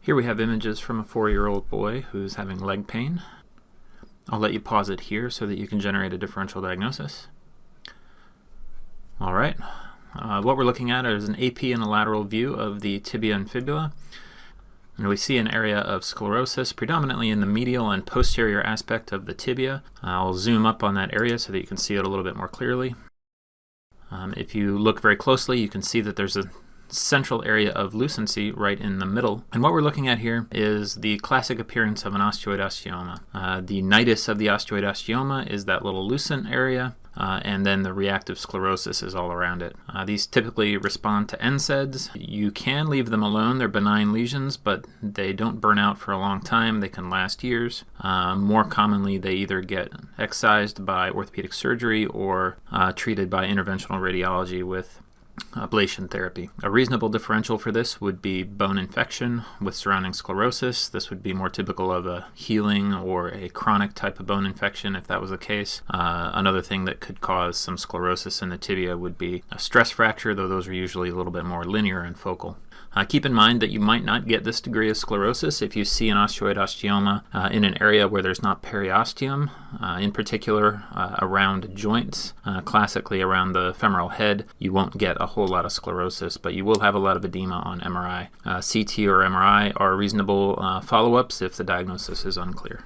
Here we have images from a 4-year-old boy who's having leg pain. I'll let you pause it here so that you can generate a differential diagnosis. Alright, what we're looking at is an AP and a lateral view of the tibia and fibula. And we see an area of sclerosis predominantly in the medial and posterior aspect of the tibia. I'll zoom up on that area so that you can see it a little bit more clearly. If you look very closely, you can see that there's a central area of lucency right in the middle. And what we're looking at here is the classic appearance of an osteoid osteoma. The nidus of the osteoid osteoma is that little lucent area, and then the reactive sclerosis is all around it. These typically respond to NSAIDs. You can leave them alone. They're benign lesions, but they don't burn out for a long time. They can last years. More commonly, they either get excised by orthopedic surgery or treated by interventional radiology with ablation therapy. A reasonable differential for this would be bone infection with surrounding sclerosis. This would be more typical of a healing or a chronic type of bone infection if that was the case. Another thing that could cause some sclerosis in the tibia would be a stress fracture, though those are usually a little bit more linear and focal. Keep in mind that you might not get this degree of sclerosis if you see an osteoid osteoma in an area where there's not periosteum, in particular around joints, classically around the femoral head. You won't get a whole lot of sclerosis, but you will have a lot of edema on MRI. CT or MRI are reasonable follow-ups if the diagnosis is unclear.